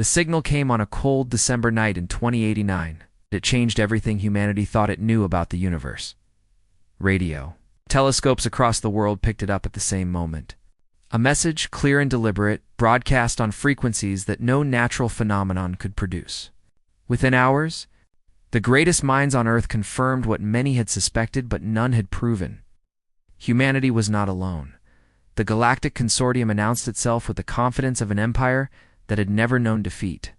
The signal came on a cold December night in 2089. It changed everything humanity thought it knew about the universe. Radio. Telescopes across the world picked it up at the same moment. A message, clear and deliberate, broadcast on frequencies that no natural phenomenon could produce. Within hours, the greatest minds on Earth confirmed what many had suspected but none had proven. Humanity was not alone. The Galactic Consortium announced itself with the confidence of an empire that had never known defeat.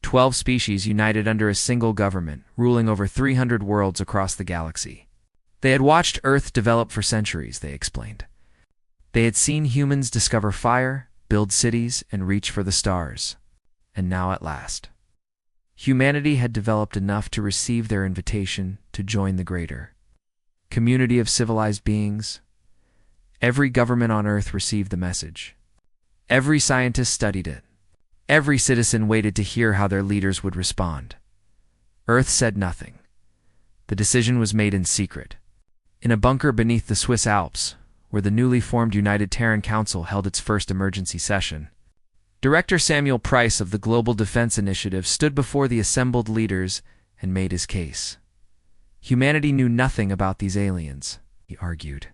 12 species united under a single government, ruling over 300 worlds across the galaxy. They had watched Earth develop for centuries, they explained. They had seen humans discover fire, build cities, and reach for the stars. And now at last, humanity had developed enough to receive their invitation to join the greater community of civilized beings. Every government on Earth received the message. Every scientist studied it. Every citizen waited to hear how their leaders would respond. Earth said nothing. The decision was made in secret, in a bunker beneath the Swiss Alps, where the newly formed United Terran Council held its first emergency session. Director Samuel Price of the Global Defense Initiative stood before the assembled leaders and made his case. Humanity knew nothing about these aliens, he argued.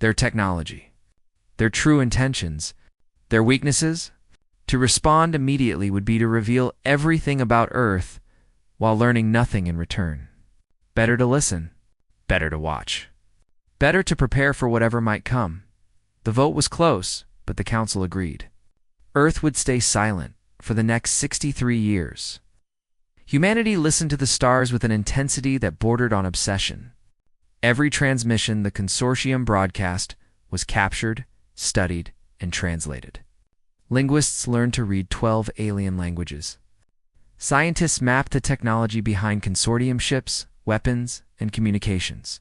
Their technology, their true intentions, their weaknesses. To respond immediately would be to reveal everything about Earth while learning nothing in return. Better to listen, better to watch. Better to prepare for whatever might come. The vote was close, but the council agreed. Earth would stay silent for the next 63 years. Humanity listened to the stars with an intensity that bordered on obsession. Every transmission the consortium broadcast was captured, studied, and translated. Linguists learned to read 12 alien languages. Scientists mapped the technology behind consortium ships, weapons, and communications.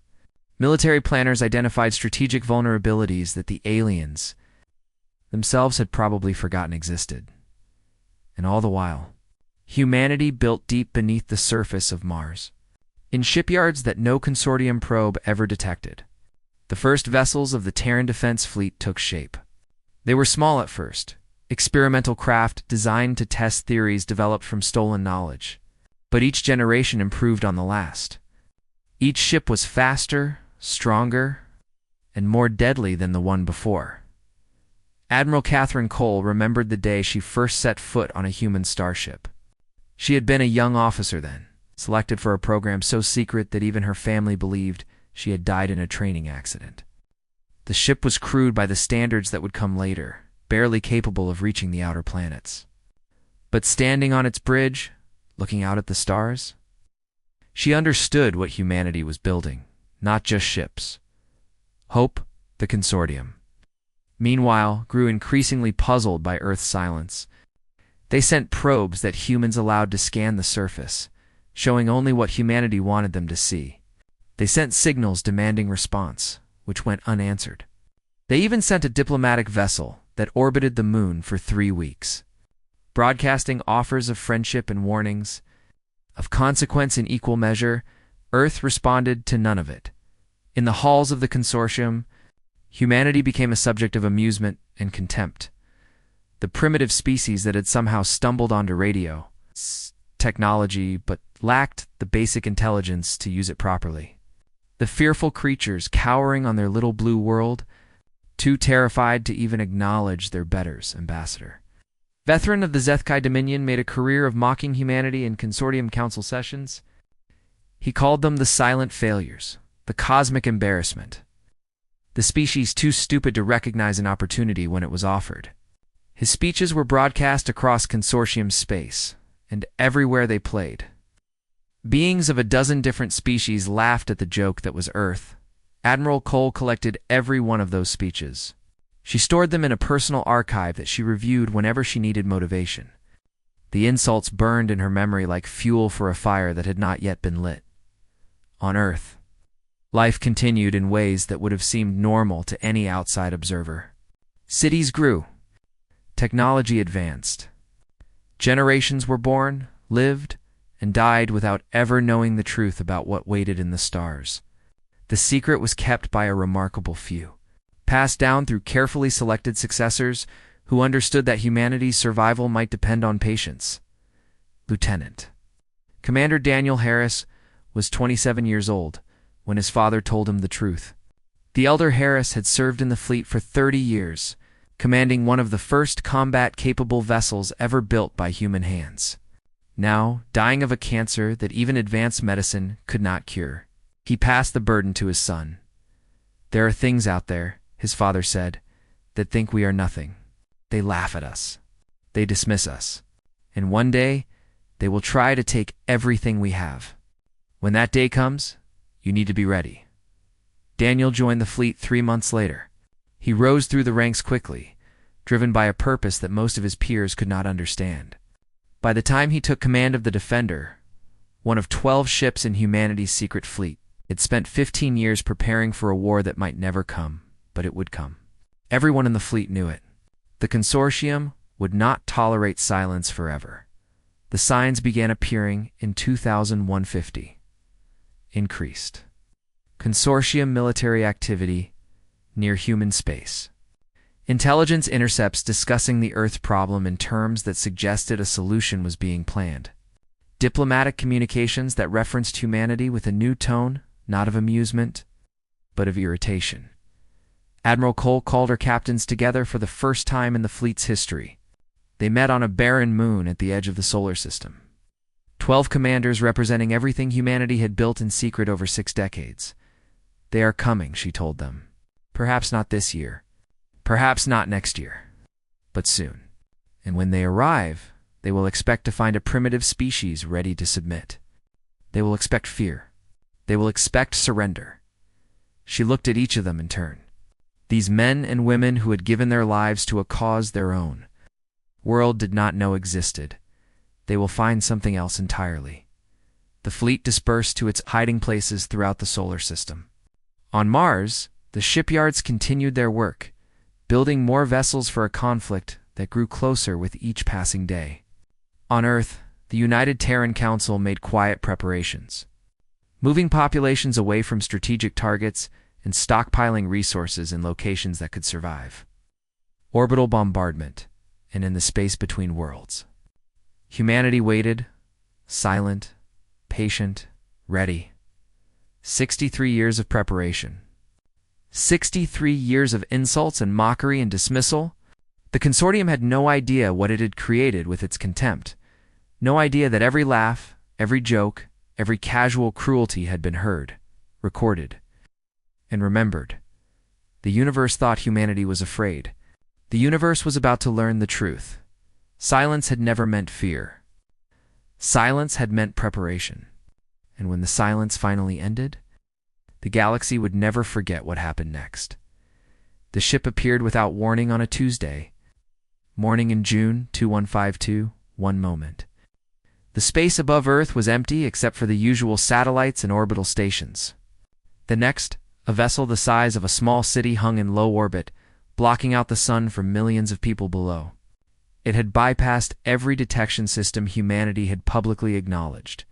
Military planners identified strategic vulnerabilities that the aliens themselves had probably forgotten existed. And all the while, humanity built deep beneath the surface of Mars, in shipyards that no consortium probe ever detected. The first vessels of the Terran Defense Fleet took shape. They were small at first, experimental craft designed to test theories developed from stolen knowledge. But each generation improved on the last. Each ship was faster, stronger, and more deadly than the one before. Admiral Catherine Cole remembered the day she first set foot on a human starship. She had been a young officer then, selected for a program so secret that even her family believed she had died in a training accident. The ship was crewed by the standards that would come later, barely capable of reaching the outer planets. But standing on its bridge, looking out at the stars, she understood what humanity was building, not just ships. Hope, the consortium, meanwhile, grew increasingly puzzled by Earth's silence. They sent probes that humans allowed to scan the surface, showing only what humanity wanted them to see. They sent signals demanding response, which went unanswered. They even sent a diplomatic vessel that orbited the moon for 3 weeks, broadcasting offers of friendship and warnings. Of consequence in equal measure, Earth responded to none of it. In the halls of the consortium, humanity became a subject of amusement and contempt. The primitive species that had somehow stumbled onto radio technology but lacked the basic intelligence to use it properly. The fearful creatures cowering on their little blue world, too terrified to even acknowledge their betters' ambassador. Veteran of the Zethkai Dominion made a career of mocking humanity in consortium council sessions. He called them the silent failures, the cosmic embarrassment, the species too stupid to recognize an opportunity when it was offered. His speeches were broadcast across consortium space, and everywhere they played. Beings of a dozen different species laughed at the joke that was Earth. Admiral Cole collected every one of those speeches. She stored them in a personal archive that she reviewed whenever she needed motivation. The insults burned in her memory like fuel for a fire that had not yet been lit. On Earth, life continued in ways that would have seemed normal to any outside observer. Cities grew. Technology advanced. Generations were born, lived, and died without ever knowing the truth about what waited in the stars. The secret was kept by a remarkable few, passed down through carefully selected successors who understood that humanity's survival might depend on patience. Lieutenant. Commander Daniel Harris was 27 years old when his father told him the truth. The elder Harris had served in the fleet for 30 years, commanding one of the first combat-capable vessels ever built by human hands. Now, dying of a cancer that even advanced medicine could not cure, he passed the burden to his son. "There are things out there," his father said, "that think we are nothing. They laugh at us. They dismiss us. And one day, they will try to take everything we have. When that day comes, you need to be ready." Daniel joined the fleet 3 months later. He rose through the ranks quickly, driven by a purpose that most of his peers could not understand. By the time he took command of the Defender, one of 12 ships in humanity's secret fleet, it spent 15 years preparing for a war that might never come, but it would come. Everyone in the fleet knew it. The consortium would not tolerate silence forever. The signs began appearing in 2150. Increased. Consortium military activity near human space. Intelligence intercepts discussing the Earth problem in terms that suggested a solution was being planned. Diplomatic communications that referenced humanity with a new tone, not of amusement, but of irritation. Admiral Cole called her captains together for the first time in the fleet's history. They met on a barren moon at the edge of the solar system. 12 commanders representing everything humanity had built in secret over 6 decades. "They are coming," she told them. "Perhaps not this year. Perhaps not next year. But soon. And when they arrive, they will expect to find a primitive species ready to submit. They will expect fear. They will expect surrender." She looked at each of them in turn. These men and women who had given their lives to a cause their own world did not know existed. They will find something else entirely. The fleet dispersed to its hiding places throughout the solar system. On Mars, the shipyards continued their work, building more vessels for a conflict that grew closer with each passing day. On Earth, the United Terran Council made quiet preparations, moving populations away from strategic targets and stockpiling resources in locations that could survive. Orbital bombardment, and in the space between worlds. Humanity waited, silent, patient, ready. 63 years of preparation. 63 years of insults and mockery and dismissal. The consortium had no idea what it had created with its contempt. No idea that every laugh, every joke, every casual cruelty had been heard, recorded, and remembered. The universe thought humanity was afraid. The universe was about to learn the truth. Silence had never meant fear. Silence had meant preparation. And when the silence finally ended, the galaxy would never forget what happened next. The ship appeared without warning on a Tuesday. Morning in June 2152, one moment. The space above Earth was empty except for the usual satellites and orbital stations. The next, a vessel the size of a small city hung in low orbit, blocking out the sun from millions of people below. It had bypassed every detection system humanity had publicly acknowledged,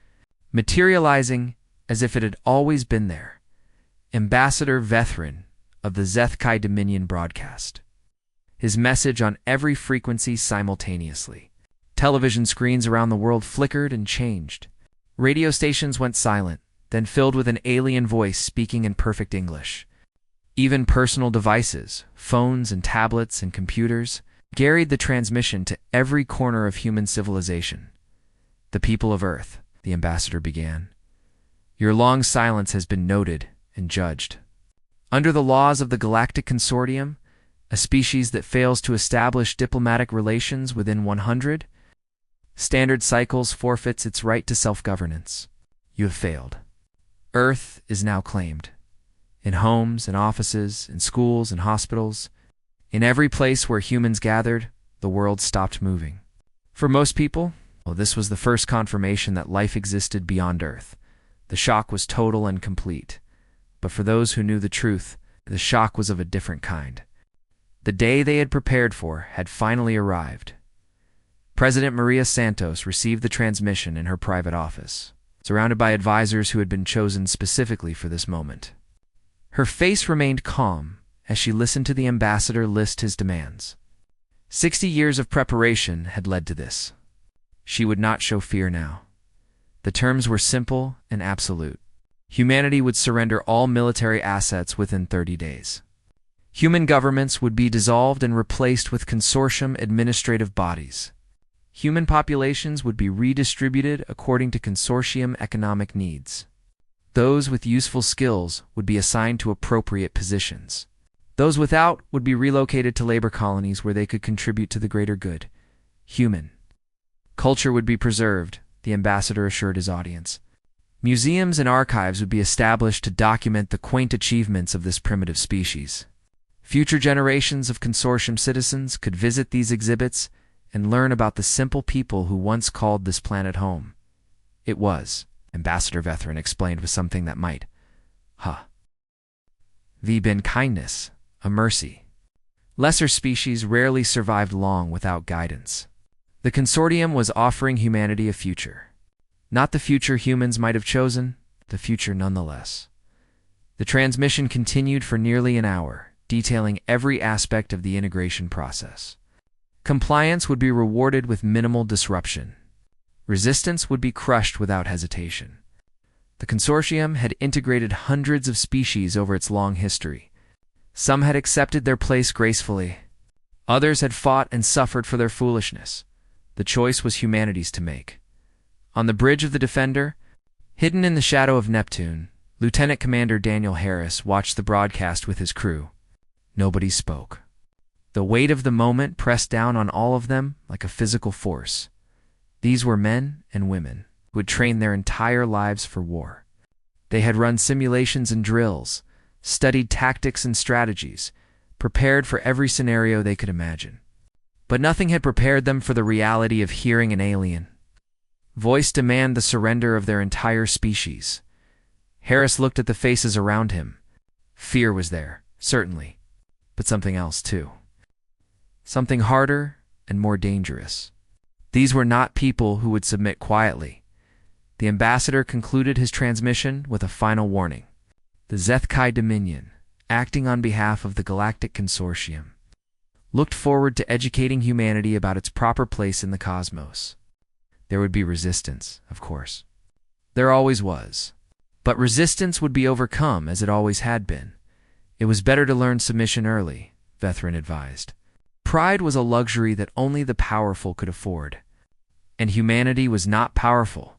materializing as if it had always been there. Ambassador Vethrin of the Zethkai Dominion broadcast. His message on every frequency simultaneously. Television screens around the world flickered and changed. Radio stations went silent, then filled with an alien voice speaking in perfect English. Even personal devices, phones and tablets and computers, carried the transmission to every corner of human civilization. "The people of Earth," the ambassador began. "Your long silence has been noted and judged. Under the laws of the Galactic Consortium, a species that fails to establish diplomatic relations within 100 standard cycles forfeits its right to self-governance. You have failed. Earth is now claimed. In homes and offices, in schools and hospitals, in every place where humans gathered, the world stopped moving. For most people, this was the first confirmation that life existed beyond Earth. The shock was total and complete. But for those who knew the truth, the shock was of a different kind. The day they had prepared for had finally arrived. President Maria Santos received the transmission in her private office, surrounded by advisors who had been chosen specifically for this moment. Her face remained calm as she listened to the ambassador list his demands. 60 years of preparation had led to this. She would not show fear now. The terms were simple and absolute. Humanity would surrender all military assets within 30 days. Human governments would be dissolved and replaced with consortium administrative bodies. Human populations would be redistributed according to consortium economic needs. Those with useful skills would be assigned to appropriate positions. Those without would be relocated to labor colonies where they could contribute to the greater good. Human culture would be preserved, the ambassador assured his audience. Museums and archives would be established to document the quaint achievements of this primitive species. Future generations of consortium citizens could visit these exhibits and learn about the simple people who once called this planet home. It was, Ambassador Vethrin explained with something that might, been kindness, a mercy. Lesser species rarely survived long without guidance. The consortium was offering humanity a future. Not the future humans might have chosen, the future nonetheless. The transmission continued for nearly an hour, detailing every aspect of the integration process. Compliance would be rewarded with minimal disruption. Resistance would be crushed without hesitation. The consortium had integrated hundreds of species over its long history. Some had accepted their place gracefully. Others had fought and suffered for their foolishness. The choice was humanity's to make. On the bridge of the Defender, hidden in the shadow of Neptune, Lieutenant Commander Daniel Harris watched the broadcast with his crew. Nobody spoke. The weight of the moment pressed down on all of them like a physical force. These were men and women who had trained their entire lives for war. They had run simulations and drills, studied tactics and strategies, prepared for every scenario they could imagine. But nothing had prepared them for the reality of hearing an alien voice demand the surrender of their entire species. Harris looked at the faces around him. Fear was there, certainly, but something else too. Something harder and more dangerous. These were not people who would submit quietly. The ambassador concluded his transmission with a final warning. The Zethkai Dominion, acting on behalf of the Galactic Consortium, looked forward to educating humanity about its proper place in the cosmos. There would be resistance, of course. There always was. But resistance would be overcome, as it always had been. It was better to learn submission early, Vethrin advised. Pride was a luxury that only the powerful could afford. And humanity was not powerful.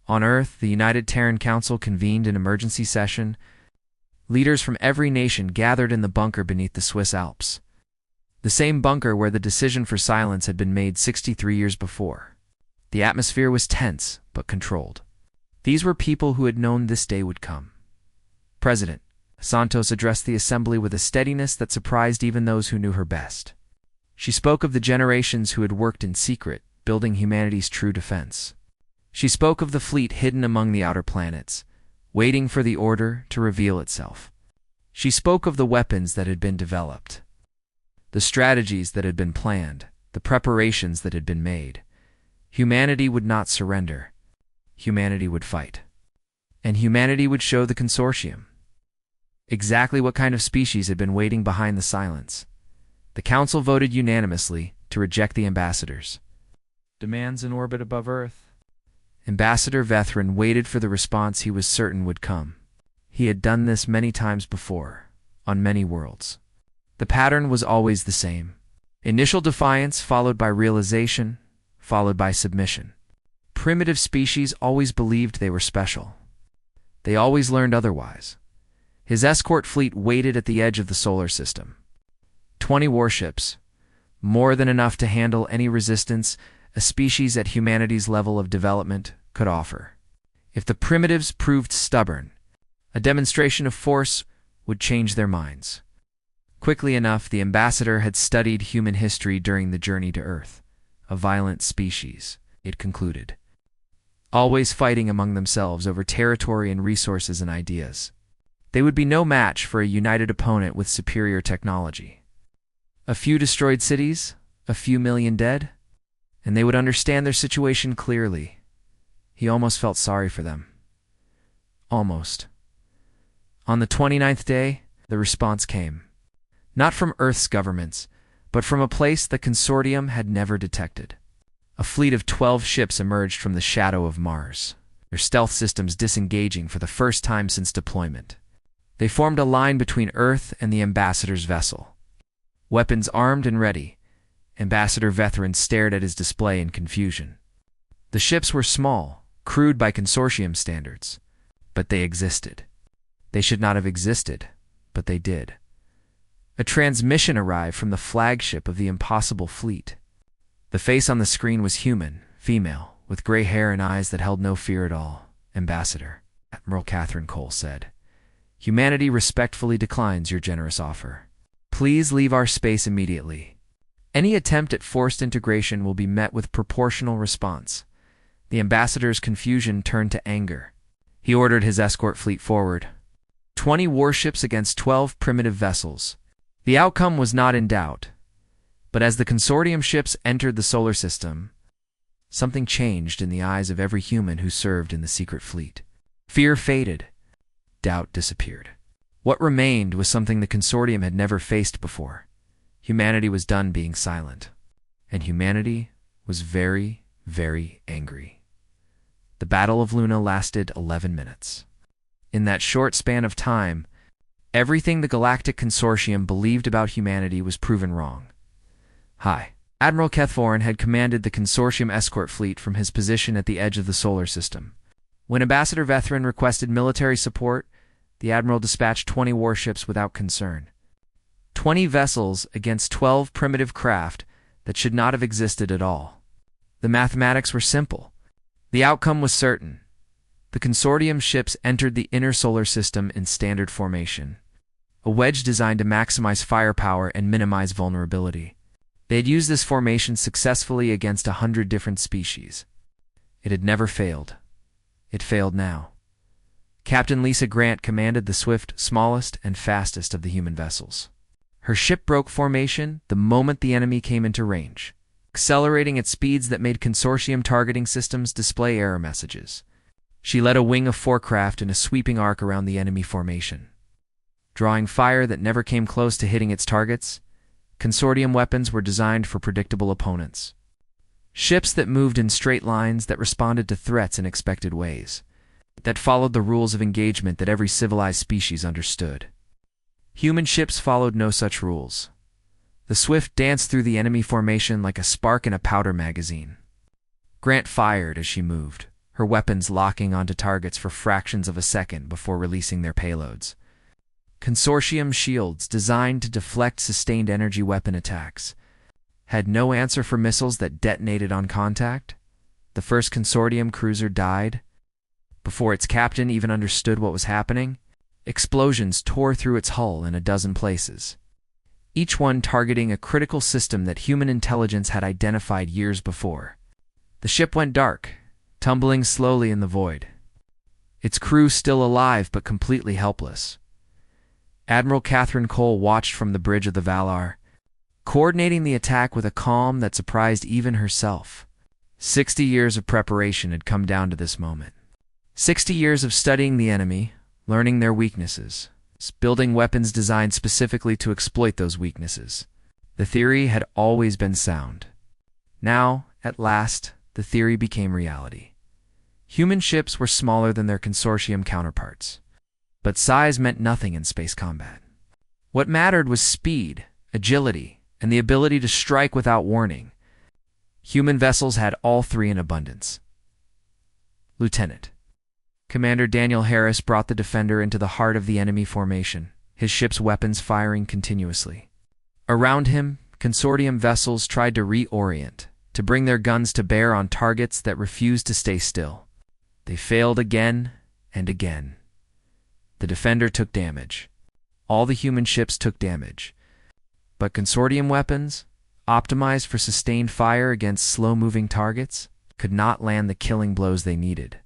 On Earth, the United Terran Council convened an emergency session. Leaders from every nation gathered in the bunker beneath the Swiss Alps. The same bunker where the decision for silence had been made 63 years before. The atmosphere was tense, but controlled. These were people who had known this day would come. President Santos addressed the assembly with a steadiness that surprised even those who knew her best. She spoke of the generations who had worked in secret, building humanity's true defense. She spoke of the fleet hidden among the outer planets, waiting for the order to reveal itself. She spoke of the weapons that had been developed, the strategies that had been planned, the preparations that had been made. Humanity would not surrender. Humanity would fight. And humanity would show the consortium exactly what kind of species had been waiting behind the silence. The council voted unanimously to reject the ambassadors' demands in orbit above Earth. Ambassador Vethrin waited for the response he was certain would come. He had done this many times before, on many worlds. The pattern was always the same. Initial defiance followed by realization, followed by submission. Primitive species always believed they were special. They always learned otherwise. His escort fleet waited at the edge of the solar system. 20 warships, more than enough to handle any resistance a species at humanity's level of development could offer. If the primitives proved stubborn, a demonstration of force would change their minds. Quickly enough, the ambassador had studied human history during the journey to Earth. A violent species, it concluded, always fighting among themselves over territory and resources and ideas. They would be no match for a united opponent with superior technology. A few destroyed cities, a few million dead, and they would understand their situation clearly. He almost felt sorry for them. Almost. On the 29th day, the response came. Not from Earth's governments, but from a place the consortium had never detected. A fleet of 12 ships emerged from the shadow of Mars, their stealth systems disengaging for the first time since deployment. They formed a line between Earth and the ambassador's vessel. Weapons armed and ready, Ambassador Vethrin stared at his display in confusion. The ships were small, crude by consortium standards, but they existed. They should not have existed, but they did. A transmission arrived from the flagship of the impossible fleet. The face on the screen was human, female, with gray hair and eyes that held no fear at all. Ambassador, Admiral Catherine Cole said, humanity respectfully declines your generous offer. Please leave our space immediately. Any attempt at forced integration will be met with proportional response. The ambassador's confusion turned to anger. He ordered his escort fleet forward. 20 warships against 12 primitive vessels. The outcome was not in doubt. But as the consortium ships entered the solar system, something changed in the eyes of every human who served in the secret fleet. Fear faded. Doubt disappeared. What remained was something the consortium had never faced before. Humanity was done being silent. And humanity was very, very angry. The Battle of Luna lasted 11 minutes. In that short span of time, everything the Galactic Consortium believed about humanity was proven wrong. Hi. Admiral Kethvorin had commanded the consortium escort fleet from his position at the edge of the solar system. When Ambassador Vethrin requested military support, the Admiral dispatched 20 warships without concern. 20 vessels against 12 primitive craft that should not have existed at all. The mathematics were simple. The outcome was certain. The consortium ships entered the inner solar system in standard formation, a wedge designed to maximize firepower and minimize vulnerability. They had used this formation successfully against 100 different species. It had never failed. It failed now. Captain Lisa Grant commanded the swift, smallest, and fastest of the human vessels. Her ship broke formation the moment the enemy came into range, accelerating at speeds that made consortium targeting systems display error messages. She led a wing of 4 craft in a sweeping arc around the enemy formation. Drawing fire that never came close to hitting its targets, consortium weapons were designed for predictable opponents. Ships that moved in straight lines that responded to threats in expected ways, that followed the rules of engagement that every civilized species understood. Human ships followed no such rules. The Swift danced through the enemy formation like a spark in a powder magazine. Grant fired as she moved, her weapons locking onto targets for fractions of a second before releasing their payloads. Consortium shields, designed to deflect sustained energy weapon attacks, had no answer for missiles that detonated on contact. The first consortium cruiser died before its captain even understood what was happening. Explosions tore through its hull in a dozen places, each one targeting a critical system that human intelligence had identified years before. The ship went dark, tumbling slowly in the void, its crew still alive but completely helpless. Admiral Catherine Cole watched from the bridge of the Valar, coordinating the attack with a calm that surprised even herself. 60 years of preparation had come down to this moment. 60 years of studying the enemy, learning their weaknesses, building weapons designed specifically to exploit those weaknesses. The theory had always been sound. Now, at last, the theory became reality. Human ships were smaller than their consortium counterparts, but size meant nothing in space combat. What mattered was speed, agility, and the ability to strike without warning. Human vessels had all three in abundance. Lieutenant Commander Daniel Harris brought the Defender into the heart of the enemy formation, his ship's weapons firing continuously. Around him, consortium vessels tried to reorient, to bring their guns to bear on targets that refused to stay still. They failed again and again. The Defender took damage. All the human ships took damage. But consortium weapons, optimized for sustained fire against slow-moving targets, could not land the killing blows they needed.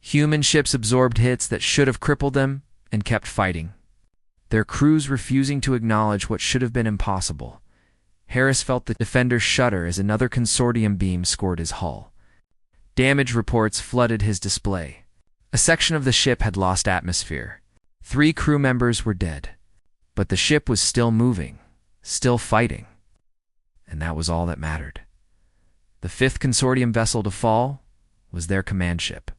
Human ships absorbed hits that should have crippled them and kept fighting, their crews refusing to acknowledge what should have been impossible. Harris felt the Defender shudder as another consortium beam scored his hull. Damage reports flooded his display. A section of the ship had lost atmosphere. 3 crew members were dead. But the ship was still moving, still fighting. and that was all that mattered. The fifth consortium vessel to fall was their command ship,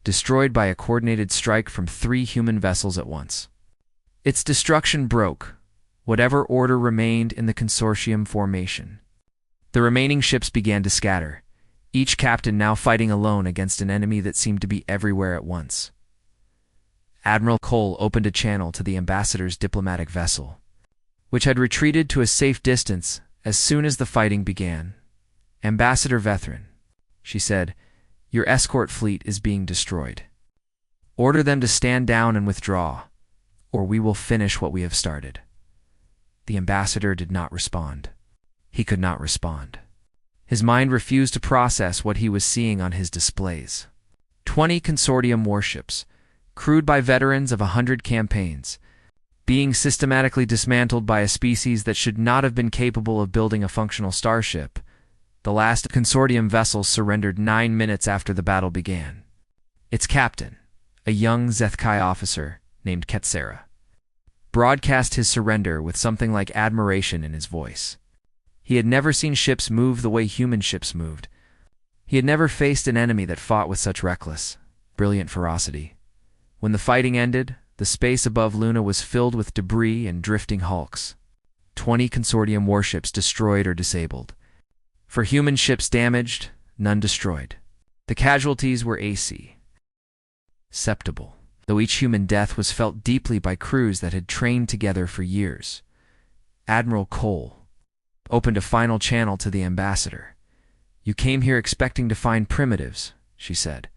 destroyed by a coordinated strike from 3 human vessels at once. Its destruction broke whatever order remained in the consortium formation. The remaining ships began to scatter, each captain now fighting alone against an enemy that seemed to be everywhere at once. Admiral Cole opened a channel to the ambassador's diplomatic vessel, which had retreated to a safe distance as soon as the fighting began. "Ambassador Veteran," she said, "your escort fleet is being destroyed. Order them to stand down and withdraw, or we will finish what we have started." The ambassador did not respond. He could not respond. His mind refused to process what he was seeing on his displays. 20 consortium warships, crewed by veterans of 100 campaigns, being systematically dismantled by a species that should not have been capable of building a functional starship. The last consortium vessel surrendered 9 minutes after the battle began. Its captain, a young Zethkai officer named Ketsera, broadcast his surrender with something like admiration in his voice. He had never seen ships move the way human ships moved. He had never faced an enemy that fought with such reckless, brilliant ferocity. When the fighting ended, the space above Luna was filled with debris and drifting hulks. 20 consortium warships destroyed or disabled. For human ships damaged, none destroyed. The casualties were acceptable, though each human death was felt deeply by crews that had trained together for years. Admiral Cole opened a final channel to the ambassador. "You came here expecting to find primitives," she said.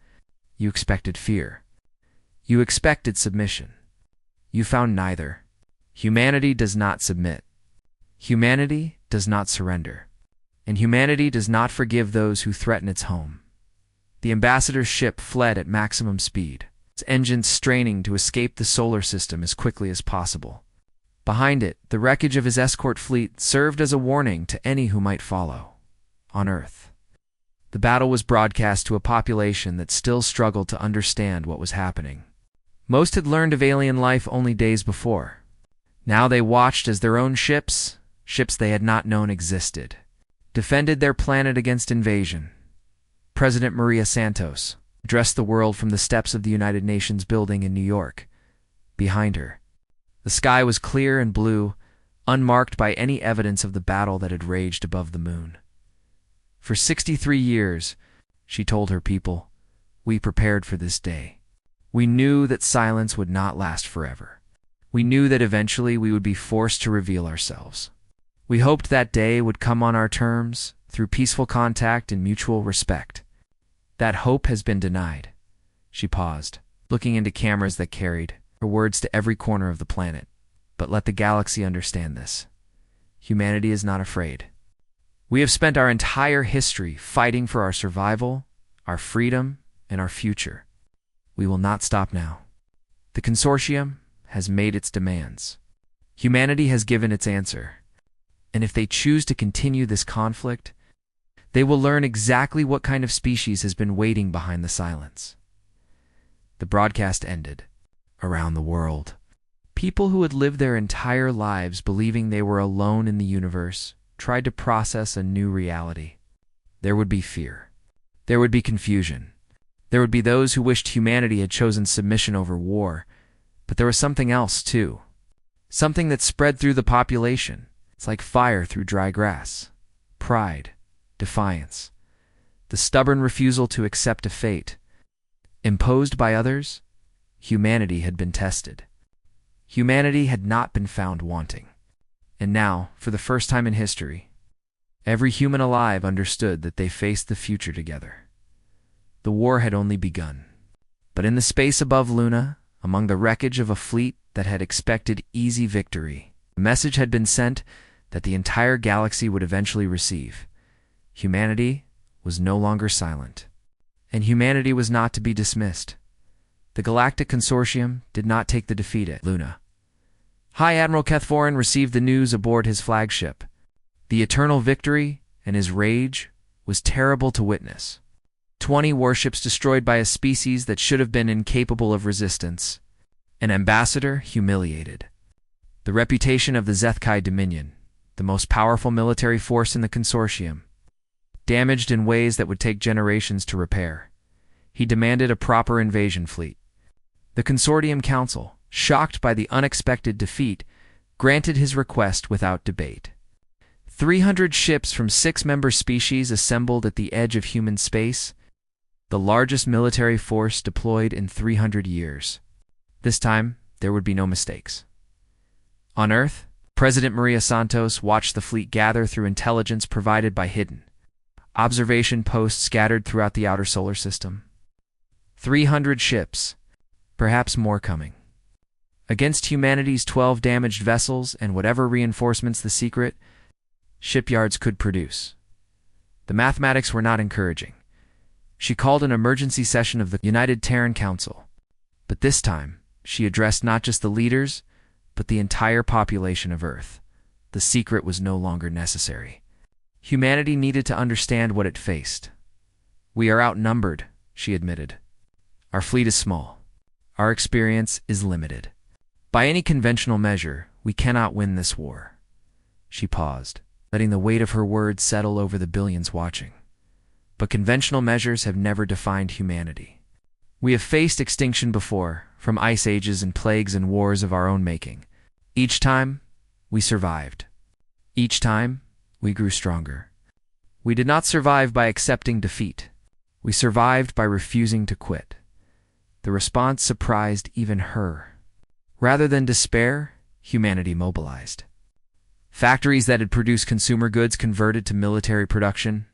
"You expected fear. You expected submission. You found neither. Humanity does not submit. Humanity does not surrender. And humanity does not forgive those who threaten its home." The ambassador's ship fled at maximum speed, its engines straining to escape the solar system as quickly as possible. Behind it, the wreckage of his escort fleet served as a warning to any who might follow. On Earth, the battle was broadcast to a population that still struggled to understand what was happening. Most had learned of alien life only days before. Now they watched as their own ships they had not known existed, defended their planet against invasion. President Maria Santos addressed the world from the steps of the United Nations building in New York. Behind her, the sky was clear and blue, unmarked by any evidence of the battle that had raged above the moon. "For 63 years, she told her people, we prepared for this day. We knew that silence would not last forever. We knew that eventually we would be forced to reveal ourselves. We hoped that day would come on our terms, through peaceful contact and mutual respect. That hope has been denied." She paused, looking into cameras that carried her words to every corner of the planet. "But let the galaxy understand this. Humanity is not afraid. We have spent our entire history fighting for our survival, our freedom, and our future. We will not stop now. The consortium has made its demands. Humanity has given its answer. And if they choose to continue this conflict, they will learn exactly what kind of species has been waiting behind the silence." The broadcast ended. Around the world, people who had lived their entire lives believing they were alone in the universe tried to process a new reality. There would be fear. There would be confusion. There would be those who wished humanity had chosen submission over war. But there was something else, too. Something that spread through the population. It's like fire through dry grass. Pride, defiance, the stubborn refusal to accept a fate imposed by others. Humanity had been tested. Humanity had not been found wanting. And now, for the first time in history, every human alive understood that they faced the future together. The war had only begun. But in the space above Luna, among the wreckage of a fleet that had expected easy victory, a message had been sent that the entire galaxy would eventually receive. Humanity was no longer silent, and humanity was not to be dismissed. The Galactic Consortium did not take the defeat at Luna. High Admiral Kethforin received the news aboard his flagship. The eternal victory and his rage was terrible to witness. 20 warships destroyed by a species that should have been incapable of resistance. An ambassador humiliated. The reputation of the Zethkai Dominion the most powerful military force in the consortium, damaged in ways that would take generations to repair. He demanded a proper invasion fleet. The Consortium Council, shocked by the unexpected defeat, granted his request without debate. 300 ships from 6 member species assembled at the edge of human space, the largest military force deployed in 300 years. This time, there would be no mistakes. On Earth, President Maria Santos watched the fleet gather through intelligence provided by hidden observation posts scattered throughout the outer solar system. 300 ships, perhaps more coming. Against humanity's 12 damaged vessels and whatever reinforcements the secret shipyards could produce. The mathematics were not encouraging. She called an emergency session of the United Terran Council. But this time, she addressed not just the leaders, but the entire population of Earth. The secret was no longer necessary. Humanity needed to understand what it faced. "We are outnumbered," she admitted. "Our fleet is small. Our experience is limited. By any conventional measure, we cannot win this war." She paused, letting the weight of her words settle over the billions watching. But conventional measures have never defined humanity. We have faced extinction before, from ice ages and plagues and wars of our own making. Each time, we survived. Each time, we grew stronger. We did not survive by accepting defeat. We survived by refusing to quit. The response surprised even her. Rather than despair, humanity mobilized. Factories that had produced consumer goods converted to military production.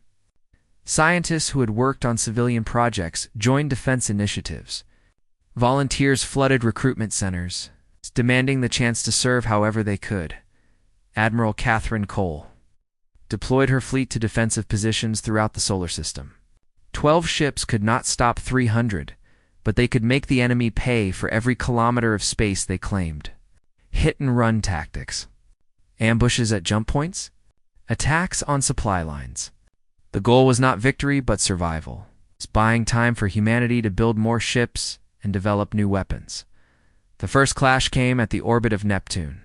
Scientists who had worked on civilian projects joined defense initiatives. Volunteers flooded recruitment centers, demanding the chance to serve however they could. Admiral Catherine Cole deployed her fleet to defensive positions throughout the solar system. 12 ships could not stop 300, but they could make the enemy pay for every kilometer of space they claimed. Hit-and-run tactics. Ambushes at jump points. Attacks on supply lines. The goal was not victory, but survival. It was buying time for humanity to build more ships and develop new weapons. The first clash came at the orbit of Neptune.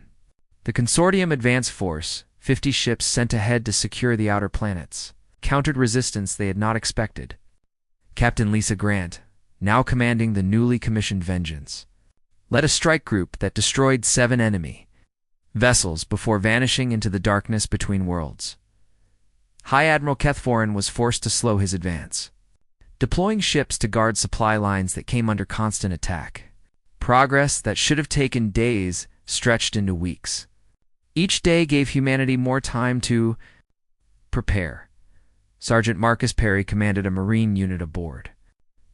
The Consortium Advance Force, 50 ships sent ahead to secure the outer planets, countered resistance they had not expected. Captain Lisa Grant, now commanding the newly commissioned Vengeance, led a strike group that destroyed 7 enemy vessels before vanishing into the darkness between worlds. High Admiral Kethforin was forced to slow his advance, deploying ships to guard supply lines that came under constant attack. Progress that should have taken days stretched into weeks. Each day gave humanity more time to prepare. Sergeant Marcus Perry commanded a Marine unit aboard.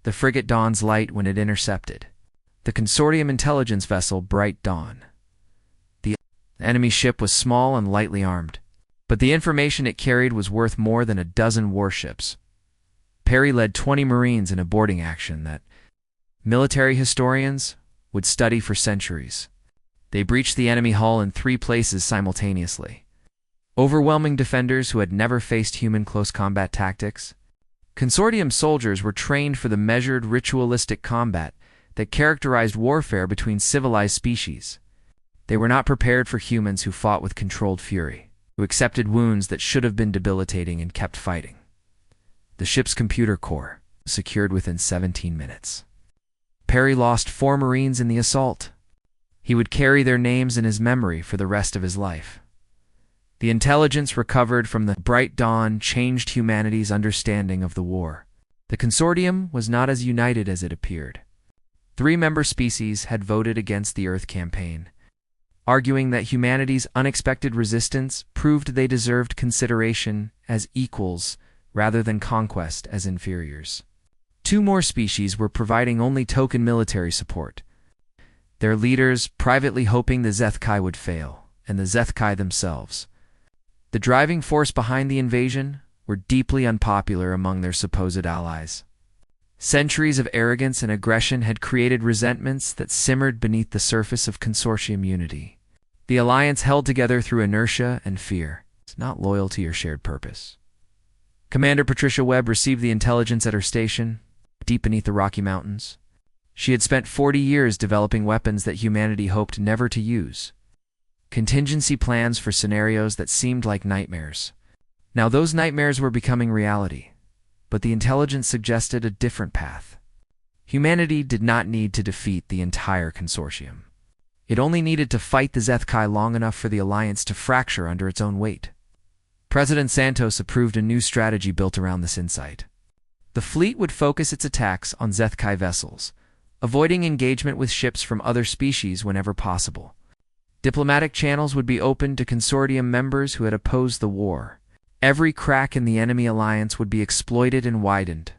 The frigate Dawn's Light when it intercepted the Consortium intelligence vessel Bright Dawn. The enemy ship was small and lightly armed, but the information it carried was worth more than a dozen warships. Perry led 20 Marines in a boarding action that military historians would study for centuries. They breached the enemy hull in 3 places simultaneously. Overwhelming defenders who had never faced human close combat tactics. Consortium soldiers were trained for the measured, ritualistic combat that characterized warfare between civilized species. They were not prepared for humans who fought with controlled fury, who accepted wounds that should have been debilitating and kept fighting. The ship's computer core was secured within 17 minutes. Perry lost 4 Marines in the assault. He would carry their names in his memory for the rest of his life. The intelligence recovered from the Bright Dawn changed humanity's understanding of the war. The Consortium was not as united as it appeared. 3 member species had voted against the Earth campaign, arguing that humanity's unexpected resistance proved they deserved consideration as equals rather than conquest as inferiors. 2 more species were providing only token military support, their leaders privately hoping the Zethkai would fail, and the Zethkai themselves, the driving force behind the invasion, were deeply unpopular among their supposed allies. Centuries of arrogance and aggression had created resentments that simmered beneath the surface of consortium unity. The alliance held together through inertia and fear, not loyalty or shared purpose. Commander Patricia Webb received the intelligence at her station, deep beneath the Rocky Mountains. She had spent 40 years developing weapons that humanity hoped never to use. contingency plans for scenarios that seemed like nightmares. Now those nightmares were becoming reality, but the intelligence suggested a different path. Humanity did not need to defeat the entire consortium. It only needed to fight the Zethkai long enough for the Alliance to fracture under its own weight. President Santos approved a new strategy built around this insight. The fleet would focus its attacks on Zethkai vessels, avoiding engagement with ships from other species whenever possible. Diplomatic channels would be opened to consortium members who had opposed the war. Every crack in the enemy alliance would be exploited and widened.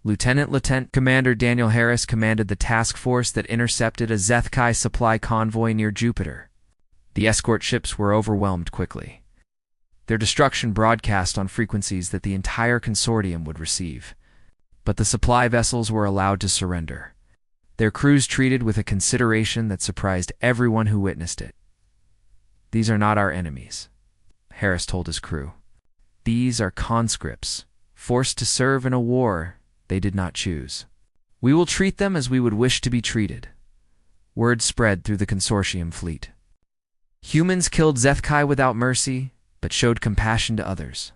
Lieutenant Commander Daniel Harris commanded the task force that intercepted a Zethkai supply convoy near Jupiter. The escort ships were overwhelmed quickly. Their destruction broadcast on frequencies that the entire consortium would receive. But the supply vessels were allowed to surrender. Their crews treated with a consideration that surprised everyone who witnessed it. "These are not our enemies," Harris told his crew. "These are conscripts, forced to serve in a war they did not choose. We will treat them as we would wish to be treated." Word spread through the consortium fleet. Humans killed Zethkai without mercy, but showed compassion to others.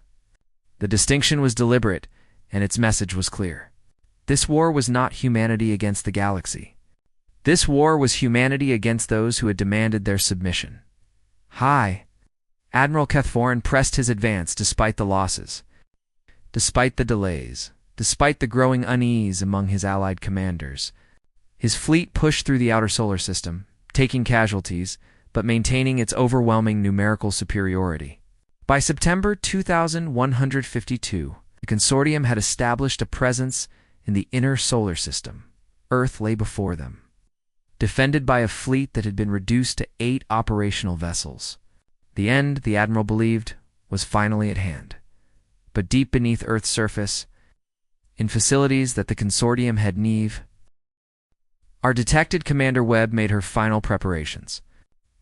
The distinction was deliberate, and its message was clear. This war was not humanity against the galaxy. This war was humanity against those who had demanded their submission. High Admiral Kethvorin pressed his advance despite the losses, despite the delays, despite the growing unease among his allied commanders. His fleet pushed through the outer solar system, taking casualties, but maintaining its overwhelming numerical superiority. By September 2152, the consortium had established a presence in the inner solar system. Earth lay before them, defended by a fleet that had been reduced to 8 operational vessels. The end, the Admiral believed, was finally at hand. But deep beneath Earth's surface, in facilities that the consortium had our detected Commander Webb made her final preparations.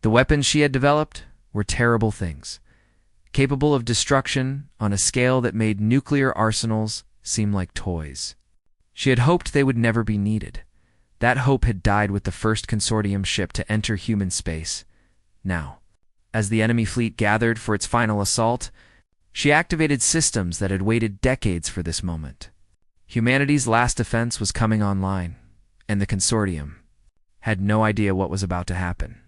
The weapons she had developed were terrible things, capable of destruction on a scale that made nuclear arsenals seem like toys. She had hoped they would never be needed. That hope had died with the first consortium ship to enter human space. Now, as the enemy fleet gathered for its final assault, she activated systems that had waited decades for this moment. Humanity's last defense was coming online, and the consortium had no idea what was about to happen.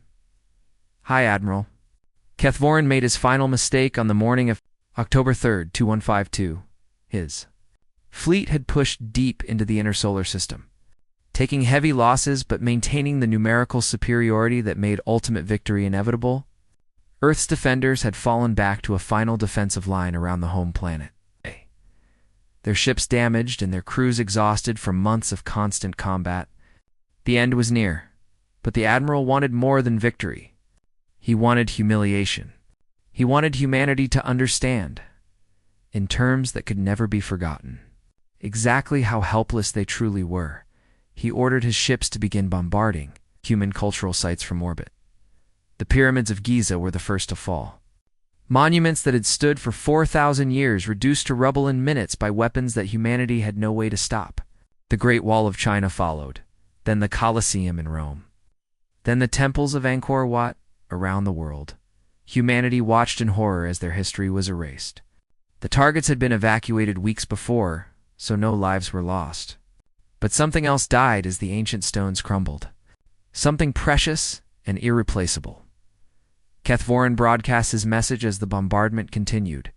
"Hi, Admiral." Kethvorin made his final mistake on the morning of October 3rd, 2152. His fleet had pushed deep into the inner solar system, taking heavy losses but maintaining the numerical superiority that made ultimate victory inevitable. Earth's defenders had fallen back to a final defensive line around the home planet. Their ships damaged and their crews exhausted from months of constant combat. The end was near, but the Admiral wanted more than victory. He wanted humiliation. He wanted humanity to understand, in terms that could never be forgotten, exactly how helpless they truly were. He ordered his ships to begin bombarding human cultural sites from orbit. The pyramids of Giza were the first to fall. Monuments that had stood for 4,000 years reduced to rubble in minutes by weapons that humanity had no way to stop. The Great Wall of China followed, then the Colosseum in Rome, then the temples of Angkor Wat around the world. Humanity watched in horror as their history was erased. The targets had been evacuated weeks before, so no lives were lost. But something else died as the ancient stones crumbled. Something precious and irreplaceable. Kethvorin broadcast his message as the bombardment continued.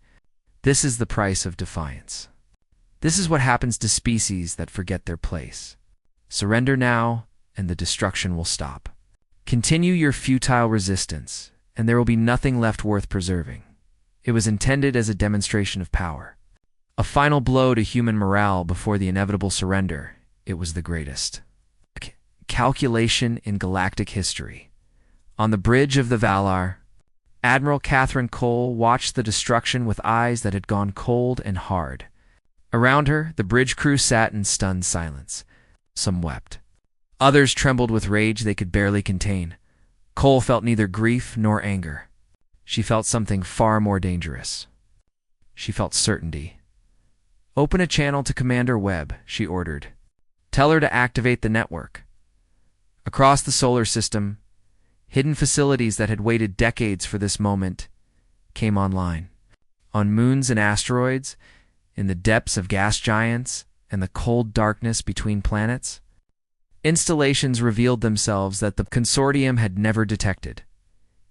This is the price of defiance. This is what happens to species that forget their place. Surrender now, and the destruction will stop. Continue your futile resistance, and there will be nothing left worth preserving. It was intended as a demonstration of power. A final blow to human morale before the inevitable surrender. It was the greatest calculation in galactic history. On the bridge of the Valar, Admiral Catherine Cole watched the destruction with eyes that had gone cold and hard. Around her, the bridge crew sat in stunned silence. Some wept. Others trembled with rage they could barely contain. Cole felt neither grief nor anger. She felt something far more dangerous. She felt certainty. "Open a channel to Commander Webb," she ordered. "Tell her to activate the network." Across the solar system, Hidden facilities that had waited decades for this moment came online. On moons and asteroids, in the depths of gas giants, and the cold darkness between planets, installations revealed themselves that the consortium had never detected.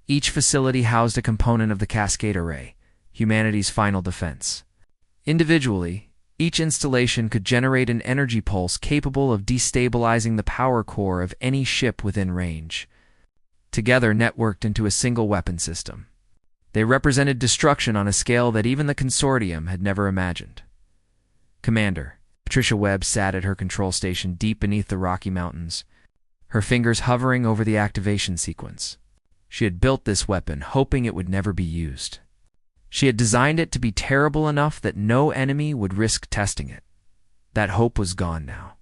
Each facility housed a component of the Cascade Array, humanity's final defense. Individually, each installation could generate an energy pulse capable of destabilizing the power core of any ship within range, together networked into a single weapon system. They represented destruction on a scale that even the consortium had never imagined. Commander Patricia Webb sat at her control station deep beneath the Rocky Mountains, her fingers hovering over the activation sequence. She had built this weapon hoping it would never be used. She had designed it to be terrible enough that no enemy would risk testing it. That hope was gone now.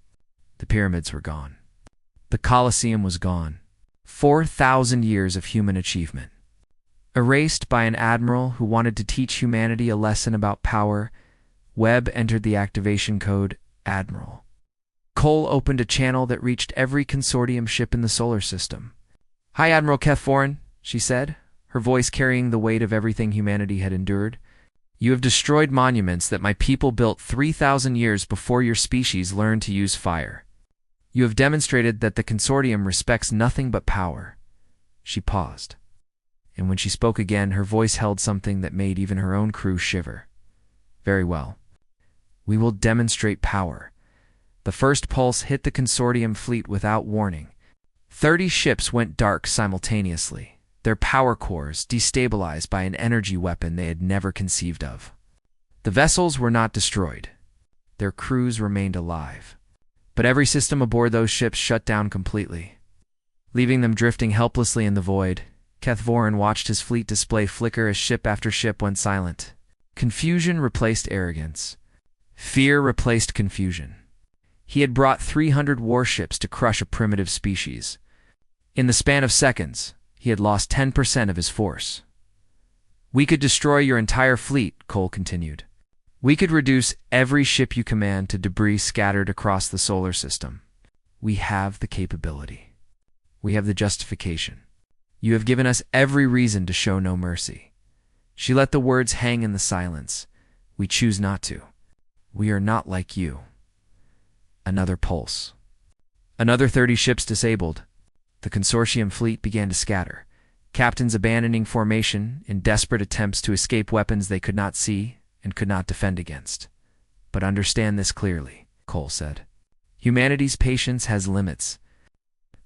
The pyramids were gone. The Colosseum was gone. 4,000 years of human achievement. Erased by an admiral who wanted to teach humanity a lesson about power, Webb entered the activation code Admiral. Cole opened a channel that reached every consortium ship in the solar system. "Hi, Admiral Keth, she said, her voice carrying the weight of everything humanity had endured. "You have destroyed monuments that my people built 3,000 years before your species learned to use fire. You have demonstrated that the consortium respects nothing but power." She paused, and when she spoke again, her voice held something that made even her own crew shiver. "Very well. We will demonstrate power." The first pulse hit the consortium fleet without warning. 30 ships went dark simultaneously, their power cores destabilized by an energy weapon they had never conceived of. The vessels were not destroyed. Their crews remained alive. But every system aboard those ships shut down completely. Leaving them drifting helplessly in the void, Keth Voren watched his fleet display flicker as ship after ship went silent. Confusion replaced arrogance. Fear replaced confusion. He had brought 300 warships to crush a primitive species. In the span of seconds, he had lost 10% of his force. "We could destroy your entire fleet," Cole continued. "We could reduce every ship you command to debris scattered across the solar system. We have the capability. We have the justification. You have given us every reason to show no mercy." She let the words hang in the silence. "We choose not to. We are not like you." Another pulse. Another 30 ships disabled. The consortium fleet began to scatter, captains abandoning formation in desperate attempts to escape weapons they could not see and could not defend against. "But understand this clearly," Cole said. "Humanity's patience has limits.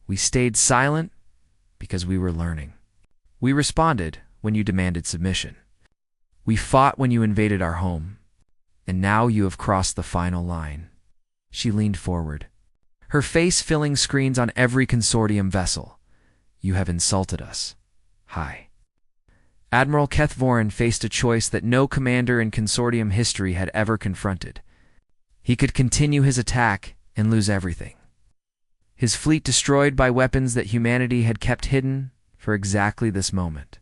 We stayed silent because we were learning. We responded when you demanded submission. We fought when you invaded our home. And now you have crossed the final line." She leaned forward, her face filling screens on every consortium vessel. "You have insulted us. Hi." Admiral Keth Voren faced a choice that no commander in consortium history had ever confronted. He could continue his attack and lose everything. His fleet destroyed by weapons that humanity had kept hidden for exactly this moment.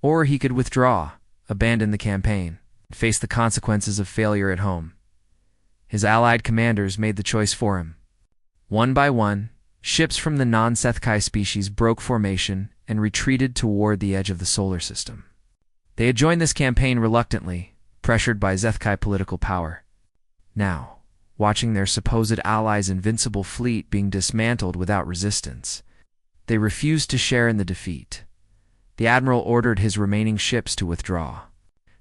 Or he could withdraw, abandon the campaign, and face the consequences of failure at home. His allied commanders made the choice for him. One by one, ships from the non-Sethkai species broke formation and retreated toward the edge of the solar system. They had joined this campaign reluctantly, pressured by Zethkai political power. Now, watching their supposed allies' invincible fleet being dismantled without resistance, they refused to share in the defeat. The admiral ordered his remaining ships to withdraw.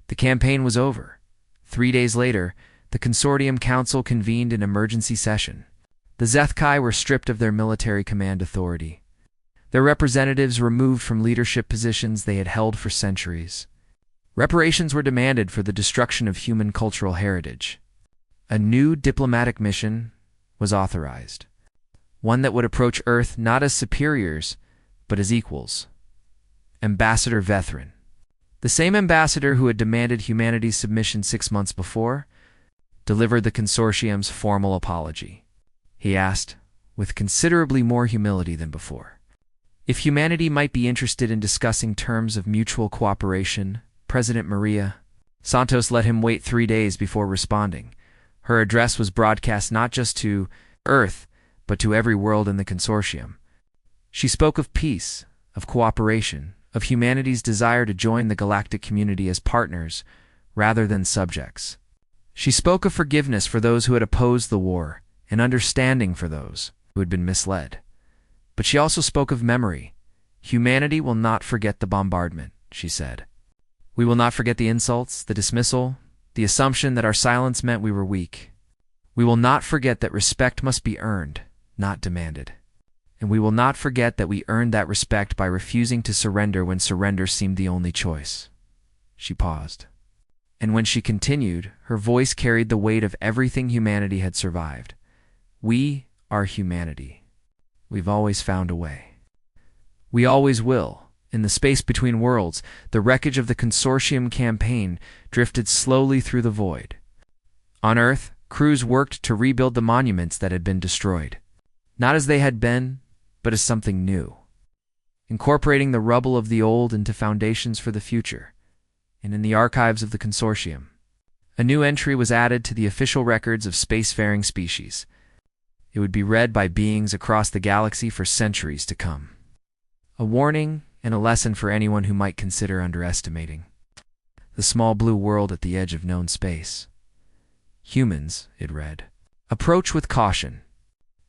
The campaign was over. 3 days later, the Consortium Council convened an emergency session. The Zethkai were stripped of their military command authority. Their representatives removed from leadership positions they had held for centuries. Reparations were demanded for the destruction of human cultural heritage. A new diplomatic mission was authorized, one that would approach Earth not as superiors, but as equals. Ambassador Vethrin, the same ambassador who had demanded humanity's submission 6 months before, delivered the consortium's formal apology. He asked, with considerably more humility than before, if humanity might be interested in discussing terms of mutual cooperation. President Maria Santos let him wait 3 days before responding. Her address was broadcast not just to Earth, but to every world in the consortium. She spoke of peace, of cooperation, of humanity's desire to join the galactic community as partners rather than subjects. She spoke of forgiveness for those who had opposed the war and understanding for those who had been misled. But she also spoke of memory. Humanity will not forget the bombardment, she said. We will not forget the insults, the dismissal, the assumption that our silence meant we were weak. We will not forget that respect must be earned, not demanded. And we will not forget that we earned that respect by refusing to surrender when surrender seemed the only choice. She paused. And when she continued, her voice carried the weight of everything humanity had survived. We are humanity. We've always found a way. We always will. In the space between worlds, the wreckage of the consortium campaign drifted slowly through the void. On Earth, crews worked to rebuild the monuments that had been destroyed, not as they had been, but as something new, incorporating the rubble of the old into foundations for the future. And in the archives of the consortium, a new entry was added to the official records of spacefaring species. It would be read by beings across the galaxy for centuries to come. A warning and a lesson for anyone who might consider underestimating the small blue world at the edge of known space. Humans, it read, approach with caution.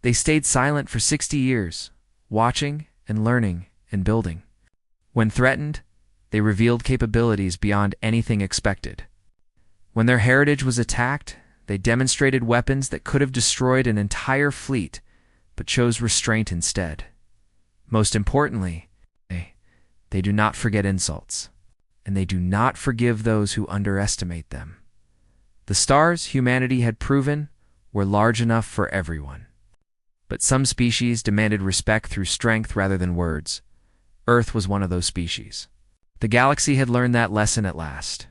They stayed silent for 60 years, watching and learning and building. When threatened, they revealed capabilities beyond anything expected. When their heritage was attacked, they demonstrated weapons that could have destroyed an entire fleet, but chose restraint instead. Most importantly, they do not forget insults, and they do not forgive those who underestimate them. The stars humanity had proven were large enough for everyone. But some species demanded respect through strength rather than words. Earth was one of those species. The galaxy had learned that lesson at last.